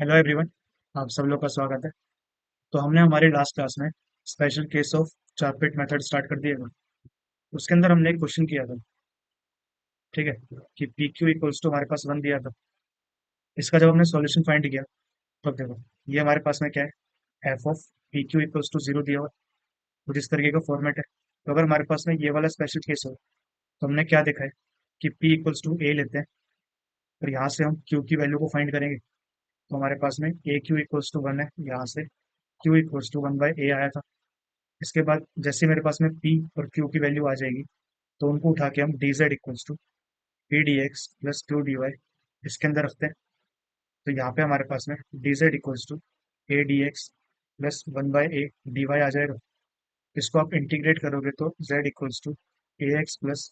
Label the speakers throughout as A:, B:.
A: Hello everyone. आप सब लोग का स्वागत है। तो हमने हमारे लास्ट क्लास में special case of Charpit method start कर दिया था। उसके अंदर हमने एक क्वेश्चन किया था, ठीक है, कि पी क्यू इक्वल्स टू हमारे पास 1 दिया था। इसका जब हमने सॉल्यूशन फाइंड किया तो देखो, ये हमारे पास में क्या है, F of P Q equals to 0 दिया हुआ है। कुछ इस तरीके का फॉर्मेट है। तो अगर हमारे पास में ये वाला स्पेशल केस हो तो हमने क्या देखा है कि पी इक्वल्स टू ए लेते हैं और यहाँ से हम क्यू की वैल्यू को फाइंड करेंगे। तो हमारे पास में ए क्यू इक्वल्स टू 1 है, यहाँ से क्यू इक्वल्स टू 1/a आया था। इसके बाद जैसे मेरे पास में पी और क्यू की वैल्यू आ जाएगी तो उनको उठा के हम D Z equals to P D X plus Q D Y इसके अंदर रखते हैं। तो यहाँ पे हमारे पास में D Z equals to A D X plus 1/a D Y आ जाएगा। इसको आप इंटीग्रेट करोगे तो Z equals to A X plus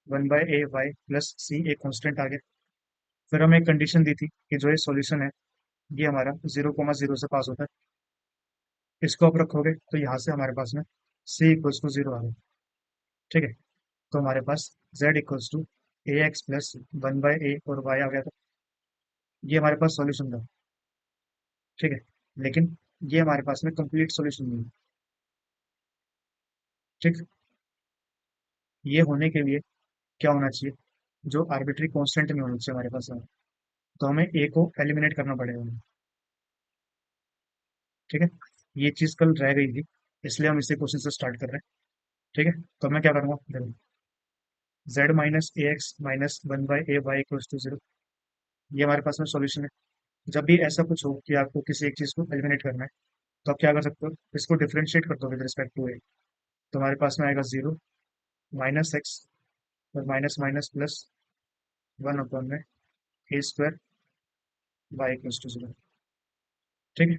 A: 1/a Y plus C एक कॉन्स्टेंट आ गया। फिर हमें एक कंडीशन दी थी कि जो ये सॉल्यूशन है ये हमारा 0,0 से पास होता है। इसको आप रखोगे तो यहाँ से हमारे पास में सी इक्वल्स टू 0 आ गया। ठीक है, तो हमारे पास z equals to A X plus 1/a और y आ गया था। ये हमारे पास सॉल्यूशन था। ठीक है, लेकिन ये हमारे पास में कंप्लीट सॉल्यूशन नहीं है। ठीक, ये होने के लिए क्या होना चाहिए, जो आर्बिट्री कांस्टेंट में होना चाहिए हमारे पास में। तो हमें a को एलिमिनेट करना पड़ेगा। ठीक है, ये चीज कल रह गई थी, इसलिए हम इसे क्वेश्चन से स्टार्ट कर रहे हैं। ठीक है, तो मैं क्या करूँगा, देखो, z minus A X minus 1/a Y equals to 0, ये हमारे पास में सॉल्यूशन है। जब भी ऐसा कुछ हो कि आपको किसी एक चीज को एलिमिनेट करना है तो आप क्या कर सकते हो, इसको डिफरेंशिएट कर दो विद रिस्पेक्ट टू ए। तो हमारे पास में आएगा 0 माइनस एक्स और माइनस माइनस प्लस 1 अपॉन में A square Y equals to 0। ठीक है,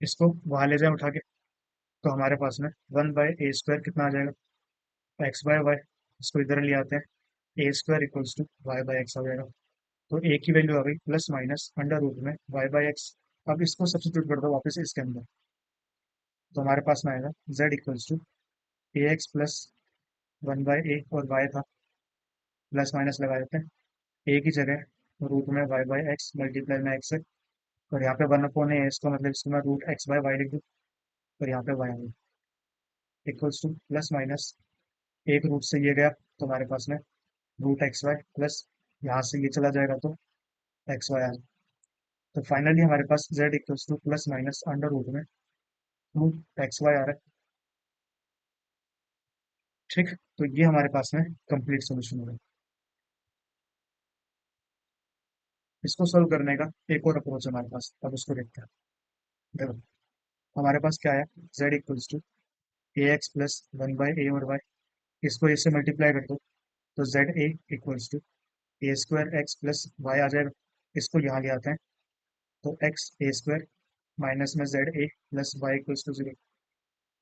A: इसको वहां ले जाए उठा के, तो हमारे पास में 1/a स्क्वायर कितना आ जाएगा, x/y। इसको इधर ले आते हैं, ए स्क्वायर इक्वल्स टू y/x आ जाएगा। तो ए की वैल्यू आ गई प्लस माइनस अंडर रूट में y/x। अब इसको सब्स्टिट्यूट कर दो वापस इसके अंदर, तो हमारे पास में आएगा z equals to A X plus 1/a और y था, प्लस माइनस लगा देते हैं। ए की जगह रूट में y/x मल्टीप्लाई में x है, और यहाँ पे 1 अपॉन ए, इसका मतलब इसको मैं रूट x/y लिख दूँ, और यहाँ पे y equals to plus minus एक रूट से ये गया तो हमारे पास में रूट एक्स वाई प्लस यहाँ से ये चला जाएगा तो एक्स वाई आ जाएगा। तो फाइनली हमारे पास z equals to plus minus under root में रूट एक्स वाई आ रहा है। ठीक, तो ये हमारे पास में कंप्लीट सोल्यूशन होगा। इसको सोल्व करने का एक और अप्रोच है हमारे पास, अब उसको देखते हैं। देखो, हमारे पास क्या है, z equals to A X plus 1/a और y, इसको इससे मल्टीप्लाई कर दो तो Z A equals to A square X plus Y आ जाएगा। इसको यहाँ ले आते हैं, तो एक्स ए स्क्वायर माइनस में Z A plus Y equals to 0।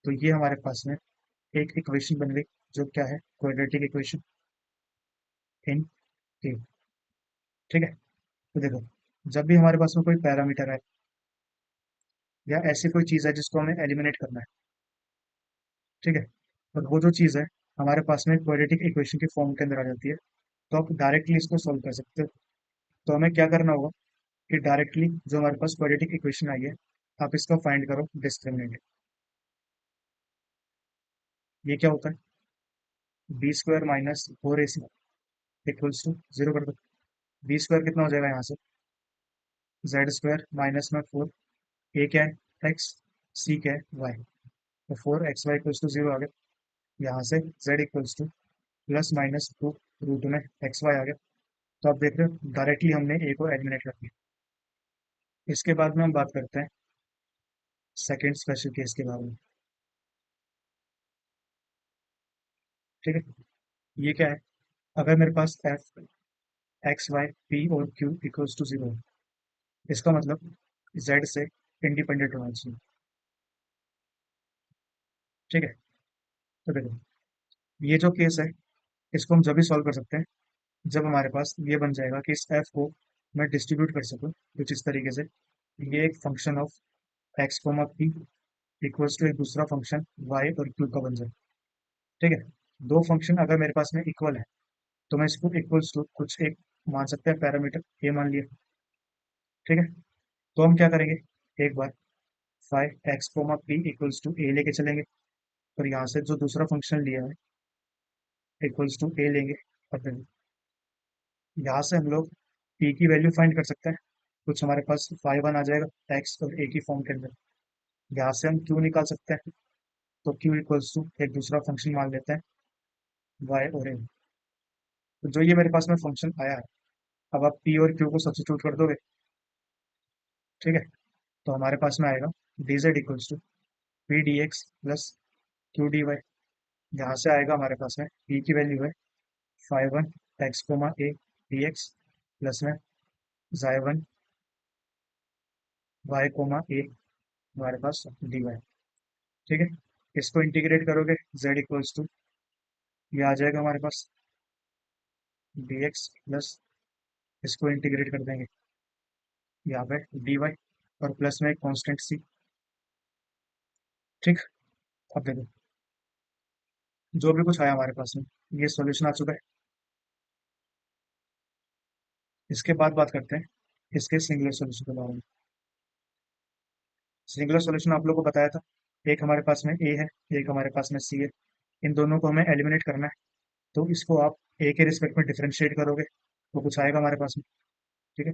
A: तो ये हमारे पास में एक इक्वेशन बन गई, जो क्या है, क्वाड्रेटिक इक्वेशन इन टी। ठीक है, तो देखो, जब भी हमारे पास में कोई पैरामीटर है या ऐसी कोई चीज़ है जिसको हमें एलिमिनेट करना है, ठीक है, और वो जो चीज़ है हमारे पास में क्वाड्रेटिक इक्वेशन के फॉर्म के अंदर आ जाती है, तो आप डायरेक्टली इसको सॉल्व कर सकते हो। तो हमें क्या करना होगा कि डायरेक्टली जो हमारे पास क्वाड्रेटिक इक्वेशन आई है, आप इसका फाइंड करो डिस्क्रिमिनेंट। ये क्या होता है, B square minus 4ac equals to 0 कर दो। बी स्क्वायर कितना हो जाएगा यहाँ से, जेड स्क्वायर माइनस में 4, ए क्या है एक्स, सी क्या है वाई, तो 4xy इक्वल्स टू 0 आ गया। यहाँ से z equals to plus minus 2 root में एक्स वाई आ गया। तो आप देख रहे हो डायरेक्टली हमने ए को एलिमिनेट कर दिया। इसके बाद में हम बात करते हैं सेकेंड स्पेशल केस के बारे में। ठीक है, ये क्या है, अगर मेरे पास एफ एक्स वाई पी और क्यू इक्वल्स टू 0 है, इसका मतलब जेड से इंडिपेंडेंट होना चाहिए। ठीक है, तो देखो, ये जो केस है इसको हम जब भी सॉल्व कर सकते हैं जब हमारे पास ये बन जाएगा कि इस एफ को मैं डिस्ट्रीब्यूट कर सकूं कुछ इस तरीके से, ये एक function of X comma P equals to एक दूसरा फंक्शन वाई और क्यू का बन जाए। ठीक है, दो फंक्शन अगर मेरे पास में इक्वल है तो मैं इसको इक्वल्स टू कुछ एक मान सकते हैं पैरामीटर, ये मान लिया। ठीक है, तो हम क्या करेंगे, एक बार five X comma P equals to A लेके चलेंगे, और यहाँ से जो दूसरा फंक्शन लिया है इक्वल्स टू ए लेंगे, और फिर यहाँ से हम लोग पी की वैल्यू फाइंड कर सकते हैं। कुछ हमारे पास फाइव वन आ जाएगा एक्स और ए की फॉर्म के अंदर। यहाँ से हम क्यू निकाल सकते हैं, तो क्यू इक्वल्स टू एक दूसरा फंक्शन मान लेते हैं वाई और ए। तो जो ये मेरे पास में फंक्शन आया है, अब आप पी और क्यू को सब्स्टिट्यूट कर दोगे, ठीक है। तो हमारे पास में आएगा D Z equals to P D X plus Q D Y. यहाँ से आएगा हमारे पास में पी की वैल्यू है five one X comma A D X plus में जाई वन वाई कोमा ए हमारे पास डी वाई, ठीक है। इसको इंटीग्रेट करोगे जेड इक्वल्स टू ये आ जाएगा हमारे पास डी एक्स प्लस, इसको इंटीग्रेट कर देंगे यहाँ पे डी वाई, और प्लस में एक कॉन्स्टेंट सी, ठीक। अब देखो जो भी कुछ आया हमारे पास में, ये सॉल्यूशन आ चुका है। इसके बाद बात करते हैं इसके सिंगुलर सॉल्यूशन के बारे में। सिंगुलर सॉल्यूशन आप लोगों को बताया था, एक हमारे पास में ए है, एक हमारे पास में सी है। इन दोनों को हमें एलिमिनेट करना है, तो इसको आप ए के रिस्पेक्ट में डिफरेंशिएट करोगे तो कुछ आएगा हमारे पास में, ठीक है।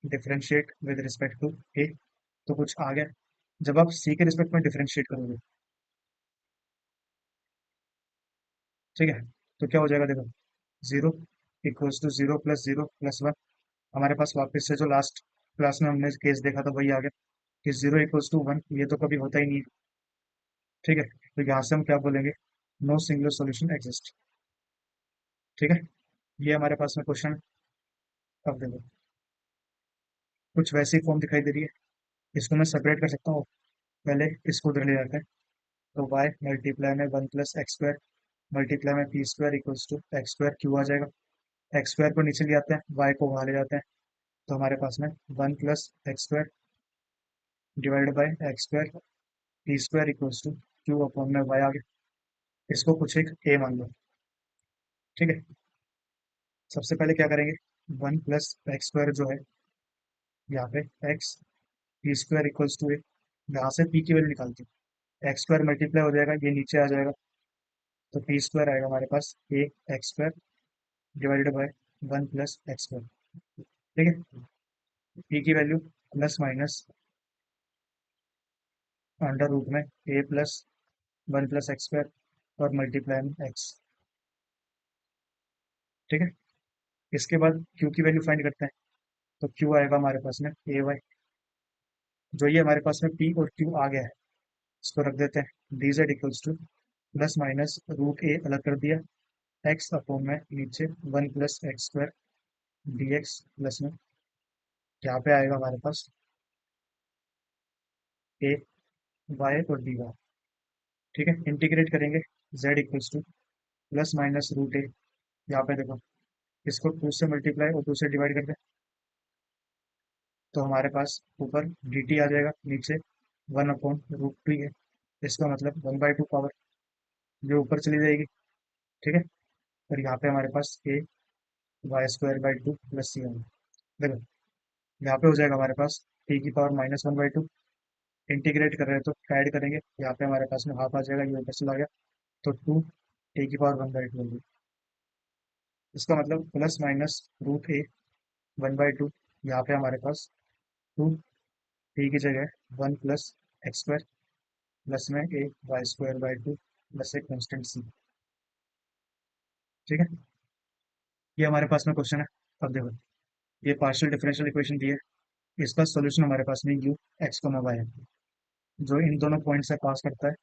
A: डिफरेंशिएट विद रिस्पेक्ट टू ए, तो कुछ आ गया। जब आप सी के रिस्पेक्ट में डिफरेंशिएट करोगे, ठीक है, तो क्या हो जाएगा देखो, zero equals to zero plus zero plus one. हमारे पास वापस से जो लास्ट क्लास में हमने केस देखा था वही आ गया कि जीरो इक्वल्स टू वन, ये तो कभी होता ही नहीं है, ठीक है। तो यहाँ से हम क्या बोलेंगे, नो सिंगुलर सॉल्यूशन एग्जिस्ट, ठीक है। ये हमारे पास में क्वेश्चन। अब देखो कुछ वैसी फॉर्म दिखाई दे रही है, इसको मैं सेपरेट कर सकता हूँ। पहले इसको उधर ले जाते हैं, तो वाई मल्टीप्लाई में one plus X square multiply में P square equals to X square Q आ जाएगा। एक्स स्क्वायर को नीचे ले आते हैं, वाई को वहां ले जाते हैं, तो हमारे पास में one plus X square divided by X square P square equals to Q upon में वाई आ गया। इसको कुछ एक ए मान लो, ठीक है। सबसे पहले क्या करेंगे, वन प्लस एक्स स्क्वायर जो है यहाँ पे X P square equals to A, यहाँ से पी की वैल्यू निकालते हैं, एक्स स्क्वायर मल्टीप्लाई हो जाएगा, ये नीचे आ जाएगा, तो पी स्क्वायर आएगा हमारे पास A X square divided by one plus X square, ठीक है। पी की value plus minus under root में A plus one plus X square और मल्टीप्लाई में एक्स, ठीक है। इसके बाद क्यू की वैल्यू फाइंड करते हैं, तो क्यू आएगा हमारे पास में ए वाई। जो ये हमारे पास में पी और क्यू आ गया है, इसको रख देते हैं D Z equals to plus minus root A अलग कर दिया, एक्स अपॉन में नीचे one plus X square D X plus में यहाँ पे आएगा हमारे पास ए वाई और डी वाई, ठीक है। इंटीग्रेट करेंगे Z equals to plus minus root A, यहाँ पे देखो इसको टू से मल्टीप्लाई और टू से डिवाइड कर दे, तो हमारे पास ऊपर डी टी आ जाएगा, नीचे वन अपॉन रूट टू है, इसका मतलब वन बाई टू पावर जो ऊपर चली जाएगी, ठीक है। और यहाँ पे हमारे पास A Y square by two plus C होगा। देखो यहाँ पे हो जाएगा हमारे पास टी की power minus one by two, integrate कर रहे हैं तो ऐड करेंगे, यहाँ पे हमारे पास में हाफ आ जाएगा, ये ऊपर चला गया, तो टू टी की पावर वन बाई टू होगी। इसका मतलब plus minus root A one by two, यहाँ पे हमारे पास टू टी की जगह one plus X square plus में A Y square by two plus एक कॉन्स्टेंट सी, ठीक है। ये हमारे पास में क्वेश्चन है। अब देखो ये पार्शियल डिफरेंशियल इक्वेशन दी है, इसका सॉल्यूशन हमारे पास में यू एक्स को वाई है, जो इन दोनों पॉइंट से पास करता है,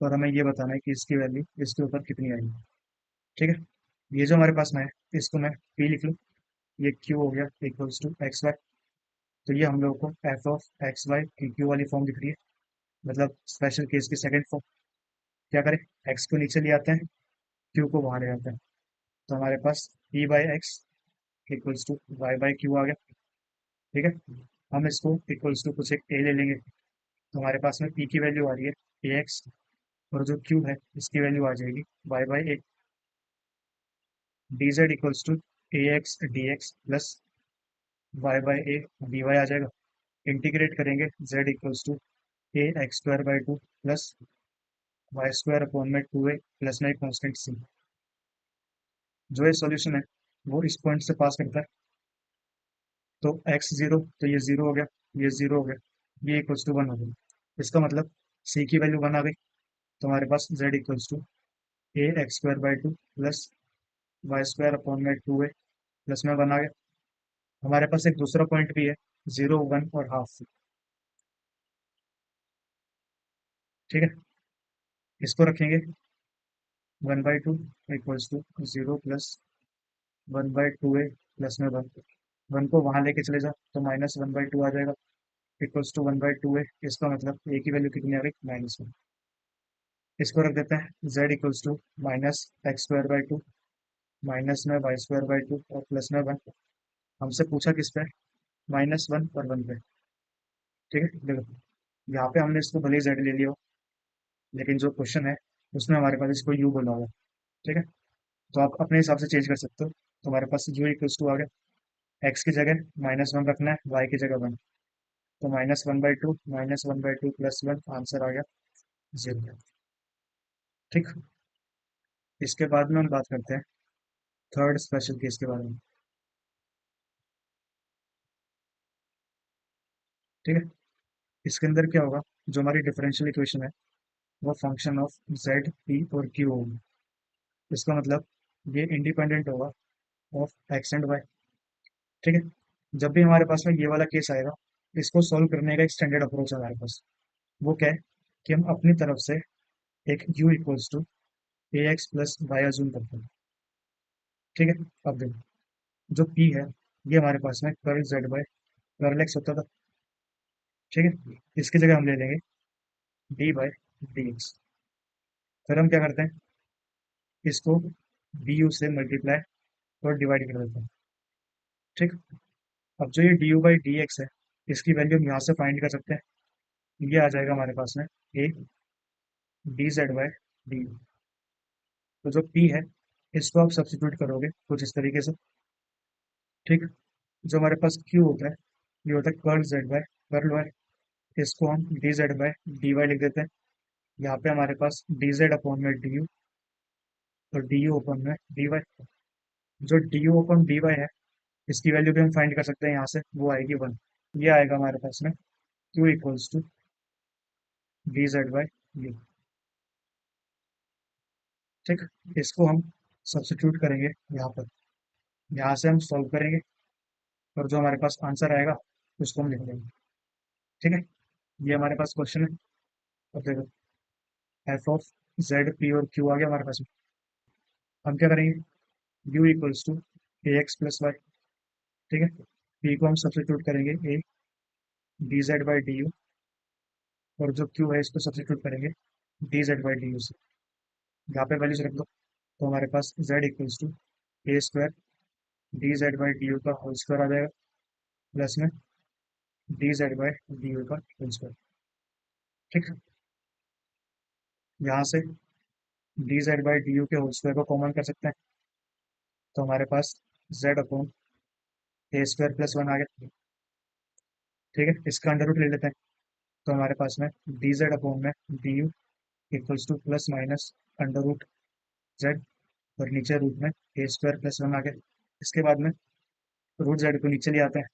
A: और हमें ये बताना है कि इसकी वैल्यू इसके ऊपर कितनी आएगी, ठीक है। ये जो हमारे पास में है, इसको मैं पी लिख लूँ, ये क्यू हो गया इक्वल्स टू एक्स वाई, तो ये हम लोग को एफ ऑफ एक्स वाई की क्यू वाली फॉर्म दिख रही है, मतलब स्पेशल केस की सेकंड फॉर्म। क्या करें, एक्स को नीचे ले आते हैं, क्यू को वहां ले आते हैं, तो हमारे पास P by X equals to Y by Q आ गया, ठीक है। हम इसको इक्वल्स टू कुछ एक ए ले लेंगे, तो हमारे पास में पी की वैल्यू आ रही है ए एक्स, और जो क्यू है इसकी वैल्यू आ जाएगी Y by A, D Z equals to A X D X plus Y by A D Y आ जाएगा। इंटीग्रेट करेंगे z equals to A X square by two plus Y square upon में two A plus में constant C. जो ये solution है वो इस पॉइंट से पास करता है, तो एक्स जीरो, तो ये जीरो हो गया, ये जीरो हो गया, ये इक्वल्स टू वन हो गया। इसका मतलब सी की वैल्यू वन आ गई, तो हमारे पास z equals to A X square by two plus Y square upon में टू ए प्लस में वन आ गया। हमारे पास एक दूसरा पॉइंट भी है, जीरो वन और हाफ। ठीक है, इसको रखेंगे one by two equals to zero plus one by two A plus में वन। वन को वहां लेके चले जाओ तो माइनस वन बाई टू आ जाएगा, equals to one by two A. इसका मतलब ए की वैल्यू कितनी आ गई, माइनस वन। इसको रख देते हैं z equals to minus X square by two minus में वाई स्क्वायर बाई टू और प्लस में वन। हमसे पूछा किस पे, माइनस वन और वन पे। ठीक है, देखो यहाँ पे हमने इसको भले ही z ले लिया हो, लेकिन जो क्वेश्चन है उसमें हमारे पास इसको u बोला हुआ है। ठीक है, तो आप अपने हिसाब से चेंज कर सकते हो। तो हमारे पास u इक्वल्स टू आ गया, x की जगह माइनस वन रखना है, y की जगह वन, तो minus one by two plus one, answer आ गया जीरो। ठीक, इसके बाद में हम बात करते हैं थर्ड स्पेशल केस के बारे में। ठीक है, इसके अंदर क्या होगा, जो हमारी डिफरेंशियल इक्वेशन है वो फंक्शन ऑफ जेड पी और क्यू होगी। इसका मतलब ये इंडिपेंडेंट होगा ऑफ एक्स एंड वाई। ठीक है, जब भी हमारे पास में ये वाला केस आएगा, इसको सॉल्व करने का एक स्टैंडर्ड अप्रोच है हमारे पास। वो क्या है कि हम अपनी तरफ से एक u equals to A X plus Y assume करते हैं। ठीक है, अब देखो जो p है ये हमारे पास में curl Z by curl X होता था। ठीक है, इसकी जगह हम ले लेंगे डी बाई डी एक्स। फिर हम क्या करते हैं, इसको डी यू से मल्टीप्लाई और डिवाइड कर देते हैं। ठीक, अब जो ये D you by D x है, इसकी वैल्यू हम यहाँ से फाइंड कर सकते हैं। ये आ जाएगा हमारे पास में ए D Z by D you. तो जो पी है इसको आप सब्स्टिट्यूट करोगे कुछ इस तरीके से। ठीक, जो हमारे पास क्यू होता है ये होता है curl Z by curl Y. इसको हम D Z by D Y लिख देते हैं। यहाँ पे हमारे पास डी जेड अपॉन में डी यू और डी यू अपॉन में डी वाई। जो D U upon D Y है इसकी वैल्यू भी हम फाइंड कर सकते हैं यहाँ से, वो आएगी वन। ये आएगा हमारे पास में Q equals to D Z by D. ठीक, इसको हम सब्स्टिट्यूट करेंगे यहाँ पर, यहाँ से हम सॉल्व करेंगे और जो हमारे पास आंसर आएगा उसको हम लिख देंगे। ठीक है, ये हमारे पास क्वेश्चन है। अब देखो एफ ऑफ जेड पी और क्यू आ गया हमारे पास में। हम क्या करेंगे, u equals to A X plus Y. ठीक है, p को हम सब्स्टिट्यूट करेंगे A D Z by D U और जो q है इसको सब्स्टिट्यूट करेंगे D Z by D U से। यहाँ पे वैल्यूज रख दो, तो हमारे पास z equals to A square D Z by D U का होल स्क्वायर आ जाएगा प्लस में D Z by D U का होल स्क्वायर। ठीक है, यहाँ से D Z by D you के होल स्क्वायर को कॉमन कर सकते हैं, तो हमारे पास z अपॉन ए स्क्वायर प्लस वन आ गया। ठीक है, इसका अंडर रूट ले लेते हैं, तो हमारे पास में डी जेड अपॉन में D U equals to plus minus under root Z और नीचे रूट में ए स्क्वायर प्लस वन आ गया। इसके बाद में रूट जेड को नीचे ले आते हैं,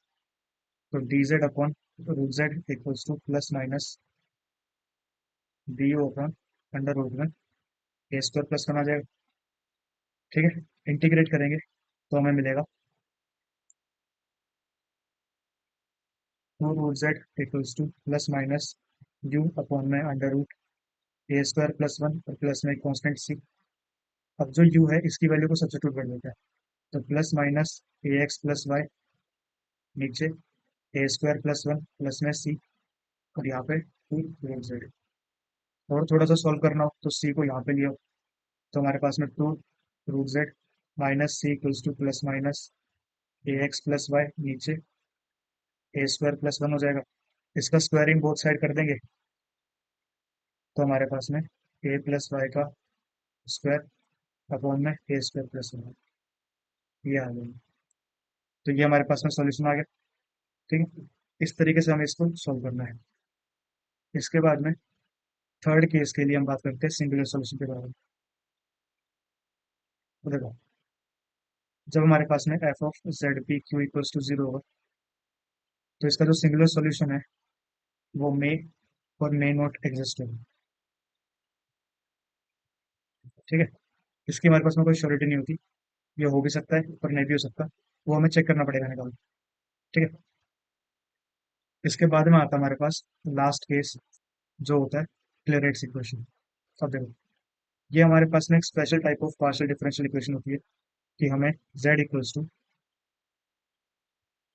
A: तो D Z upon root Z equals to plus minus D U upon under root में ए स्क्वायर प्लस वन आ जाएगा। ठीक है, इंटीग्रेट करेंगे तो हमें मिलेगा two root Z equals to plus minus U upon में under root A square plus one और प्लस में एक कॉन्स्टेंट सी। अब जो u है इसकी वैल्यू को सब्स्टिट्यूट कर देते हैं, तो plus minus A X plus Y नीचे A square plus one plus में सी और यहाँ पे टू रूट जेड। और थोड़ा सा सॉल्व करना हो तो सी को यहाँ पे लिया, तो हमारे पास में two root Z minus C equals to plus minus A X plus Y नीचे ए स्क्वायर प्लस वन हो जाएगा। इसका स्क्वायरिंग बोथ साइड कर देंगे, तो हमारे पास में ए प्लस वाई का स्क्वायर अपॉन में ए स्क्वायर प्लस वन, ये आ गया। तो ये हमारे पास में सॉल्यूशन आ गया। ठीक है, इस तरीके से हमें इसको सॉल्व करना है। इसके बाद में थर्ड केस के लिए हम बात करते हैं सिंगुलर सॉल्यूशन के बारे में। तो देखो, जब हमारे पास में F of Z P Q equals to zero होगा, तो इसका जो सिंगुलर सॉल्यूशन है वो मे और मे नॉट एग्जिस्ट होगा। ठीक है, इसकी हमारे पास में कोई श्योरिटी नहीं होती, ये हो भी सकता है पर नहीं भी हो सकता, वो हमें चेक करना पड़ेगा निकाल। ठीक है, इसके बाद में आता है हमारे पास लास्ट केस, जो होता है क्लियरेट्स इक्वेशन। अब देखो, ये हमारे पास में एक special type of partial differential equation होती है कि हमें z equals to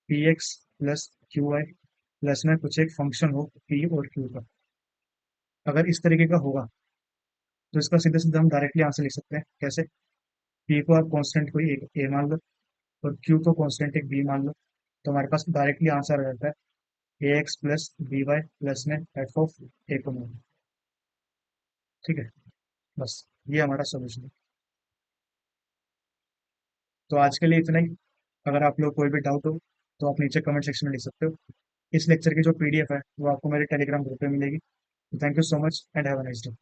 A: P X plus Q Y plus में कुछ एक फंक्शन हो p और q का। अगर इस तरीके का होगा तो इसका सीधे सीधे हम डायरेक्टली आंसर लिख सकते हैं। कैसे? p को आप कांस्टेंट कोई एक a मान लो और q को कांस्टेंट एक b मान लो, तो हमारे पास डायरेक्टली आंसर आ जाता है A X plus B Y plus में एफ ऑफ ए को मान लो। ठीक है, बस ये हमारा सोल्यूशन है। तो आज के लिए इतना ही। अगर आप लोग कोई भी डाउट हो तो आप नीचे कमेंट सेक्शन में लिख सकते हो। इस लेक्चर की जो पीडीएफ है वो आपको मेरे टेलीग्राम ग्रुप पे मिलेगी। Thank you so much and have a nice day.